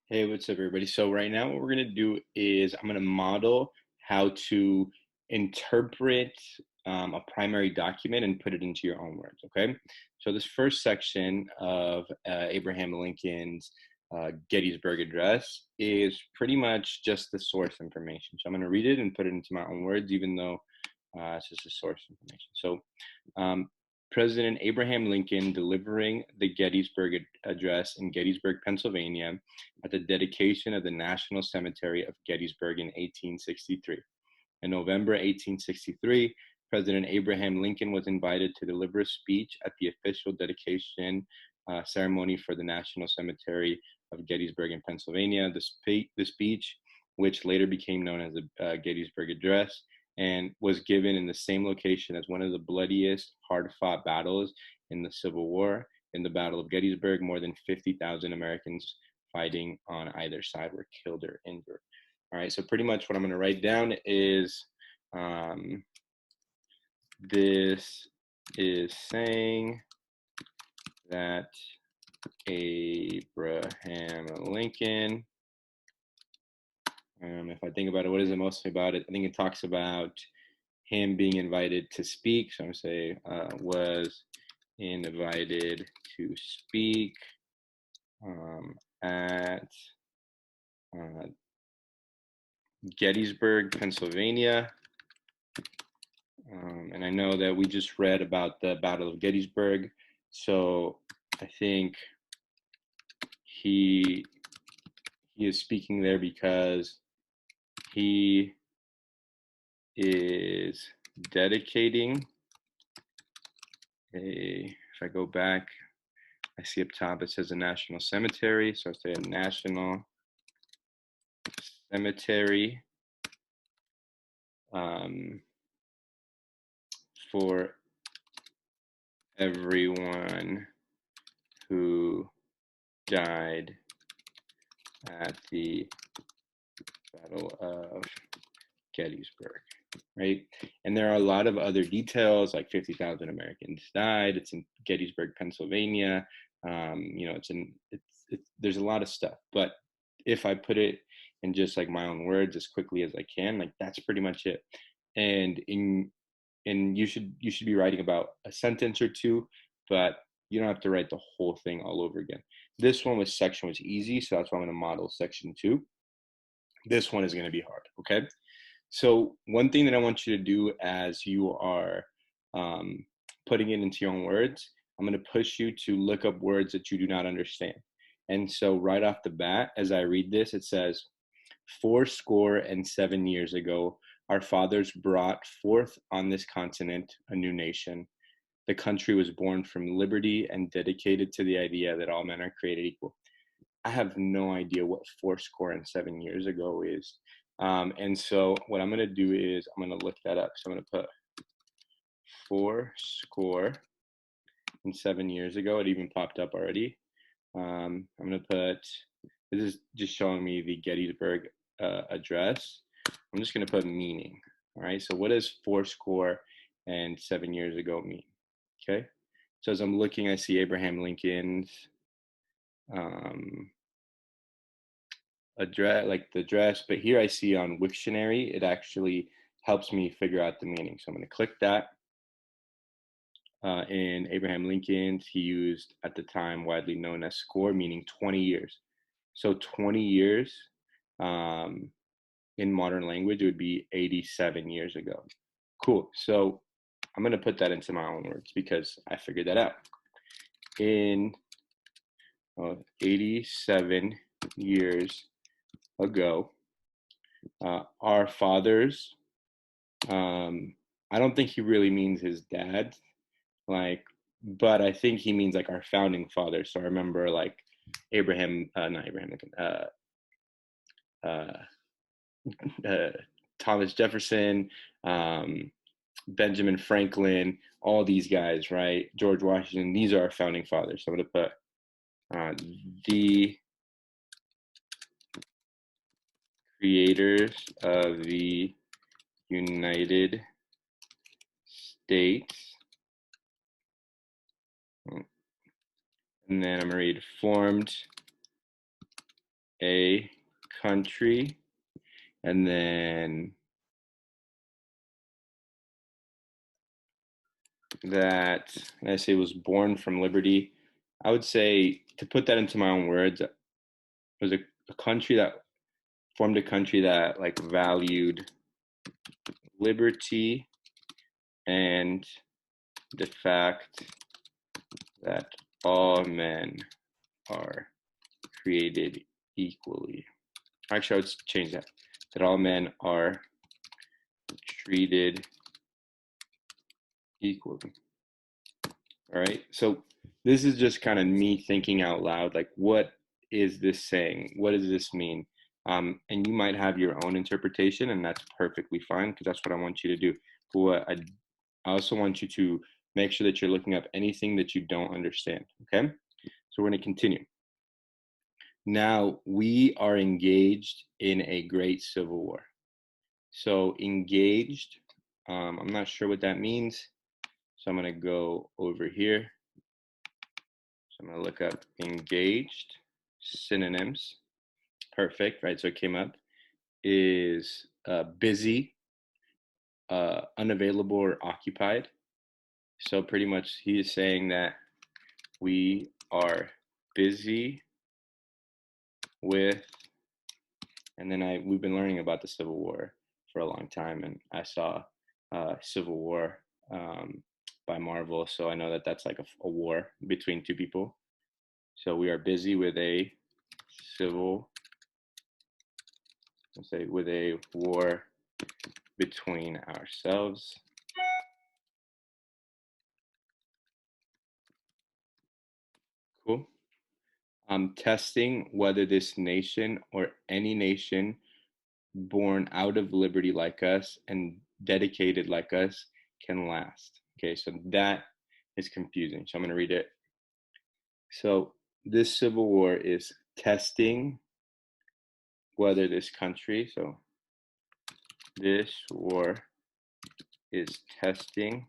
Hey, what's up, everybody? So right now, what we're gonna do is I'm gonna model how to interpret a primary document and put it into your own words. Okay. So this first section of Abraham Lincoln's Gettysburg Address is pretty much just the source information. So I'm gonna read it and put it into my own words, even though it's just the source information. So, um, President Abraham Lincoln delivering the Gettysburg Address in Gettysburg, Pennsylvania, at the dedication of the National Cemetery of Gettysburg in 1863. In November 1863, President Abraham Lincoln was invited to deliver a speech at the official dedication ceremony for the National Cemetery of Gettysburg in Pennsylvania. The speech, which later became known as the Gettysburg Address, and was given in the same location as one of the bloodiest, hard fought battles in the Civil War. In the Battle of Gettysburg, more than 50,000 Americans fighting on either side were killed or injured. All right, so pretty much what I'm going to write down is um, this is saying that Abraham Lincoln, if I think about it, what is it mostly about? I think it talks about him being invited to speak. So I'm going to say was invited to speak at uh, Gettysburg, Pennsylvania. And I know that we just read about the Battle of Gettysburg. So I think he he is speaking there because he is dedicating if I go back, I see up top it says a national cemetery. So I say a national cemetery um, for everyone who died at the Battle of Gettysburg, right? And there are a lot of other details, like 50,000 Americans died. It's in Gettysburg, Pennsylvania. There's a lot of stuff. But if I put it in just like my own words as quickly as I can, like that's pretty much it. And you should be writing about a sentence or two, but you don't have to write the whole thing all over again. This one was section was easy, so that's why I'm going to model section two. This one is going to be hard. Okay. So one thing that I want you to do as you are um, putting it into your own words, I'm going to push you to look up words that you do not understand. And so right off the bat, as I read this, it says, 4 score and 7 years ago, our fathers brought forth on this continent a new nation. The country was born from liberty and dedicated to the idea that all men are created equal. I have no idea what 4 score and 7 years ago is. And so what I'm going to do is I'm going to look that up. So I'm going to put 4 score and 7 years ago. It even popped up already. I'm going to put, this is just showing me the Gettysburg address. I'm just going to put meaning. All right. So what does 4 score and 7 years ago mean? Okay. So as I'm looking, I see Abraham Lincoln's um, address, like the address, but here I see on Wiktionary, it actually helps me figure out the meaning. So I'm going to click that. In Abraham Lincoln's, he used at the time widely known as score, meaning 20 years. So 20 years um, in modern language would be 87 years ago. Cool. So I'm going to put that into my own words because I figured that out. In 87 years ago, our fathers, I don't think he really means his dad, like, but I think he means like our founding fathers. So I remember like not Abraham Lincoln, uh, uh, Thomas Jefferson, um, Benjamin Franklin, all these guys, right? George Washington, these are our founding fathers. So I'm going to put the creators of the United States. And then I'm going to read formed a country, and then that, and I say was born from liberty. I would say, to put that into my own words, it was a country that formed a country that like valued liberty and the fact that all men are created equally. Actually, I would change that. That all men are treated equally. All right. So this is just kind of me thinking out loud, like, what is this saying? What does this mean? And you might have your own interpretation, and that's perfectly fine because that's what I want you to do. But I also want you to make sure that you're looking up anything that you don't understand. Okay. So we're going to continue. Now we are engaged in a great civil war. So engaged, I'm not sure what that means. So I'm going to go over here. So I'm going to look up engaged, synonyms. Perfect, right? So it came up is busy, unavailable, or occupied. So pretty much he is saying that we are busy with, and then we've been learning about the Civil War for a long time, and I saw Civil War by Marvel, so I know that that's like a war between two people. So we are busy with a civil, let's say, with a war between ourselves. Cool. Testing whether this nation or any nation born out of liberty like us and dedicated like us can last. Okay, so that is confusing. So I'm going to read it. So this civil war is testing whether this country, so this war is testing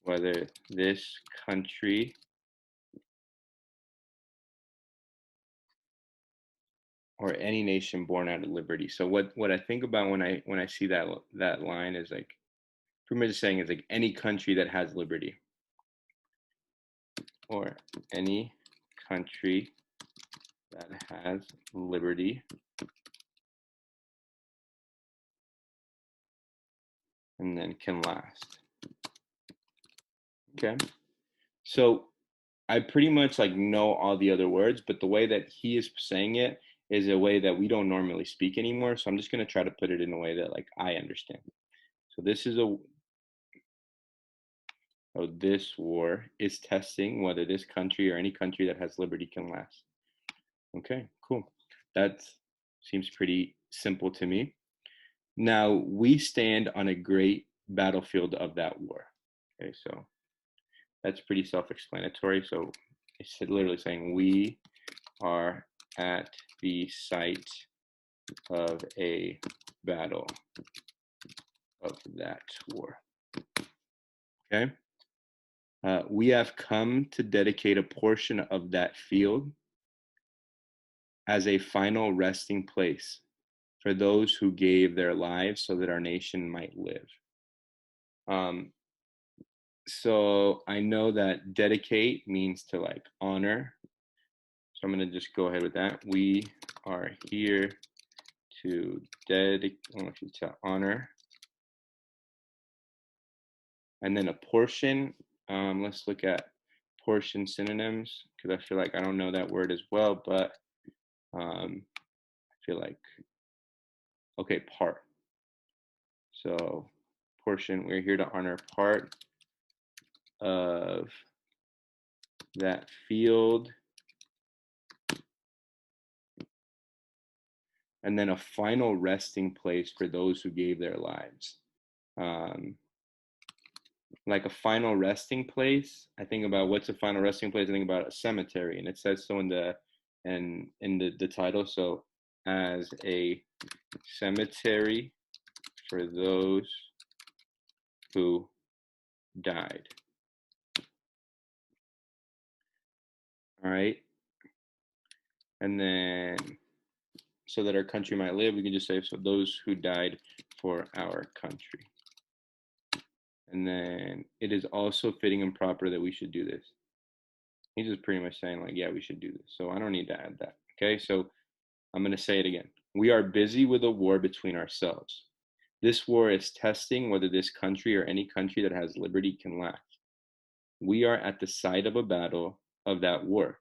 whether this country or any nation born out of liberty. So what I think about when I see that line is like pretty much saying is like any country that has liberty, or any country that has liberty, and then can last. Okay. So I pretty much like know all the other words, but the way that he is saying it is a way that we don't normally speak anymore. So I'm just gonna try to put it in a way that like I understand. So this war is testing whether this country or any country that has liberty can last. Okay, cool. That seems pretty simple to me. Now we stand on a great battlefield of that war. Okay, so that's pretty self-explanatory. So it's literally saying we are at the site of a battle of that war. Okay. We have come to dedicate a portion of that field as a final resting place for those who gave their lives so that our nation might live. Um, so I know that dedicate means to like honor. So I'm going to just go ahead with that. We are here to to honor. And then a portion. Let's look at portion synonyms because I feel like I don't know that word as well, but I feel like, okay, part. So portion, we're here to honor part of that field. And then a final resting place for those who gave their lives. Like a final resting place, I think about what's a final resting place. I think about a cemetery, and it says so in the title. So as a cemetery for those who died. All right. And then so that our country might live, we can just say, so those who died for our country. And then it is also fitting and proper that we should do this. He's just pretty much saying, like, yeah, we should do this. So I don't need to add that. Okay, so I'm going to say it again. We are busy with a war between ourselves. This war is testing whether this country or any country that has liberty can last. We are at the site of a battle of that war.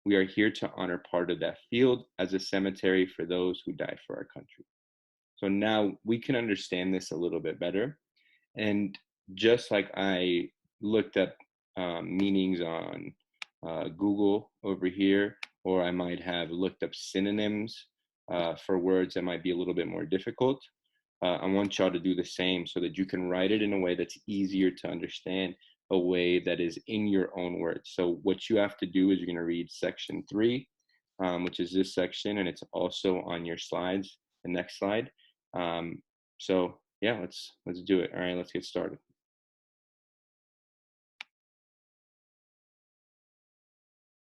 We are here to honor part of that field as a cemetery for those who died for our country. So now we can understand this a little bit better. And just like I looked up meanings on Google over here, or I might have looked up synonyms for words that might be a little bit more difficult, I want y'all to do the same so that you can write it in a way that's easier to understand, a way that is in your own words. So what you have to do is you're going to read section 3, which is this section, and it's also on your slides, the next slide. So yeah, let's do it. All right, let's get started.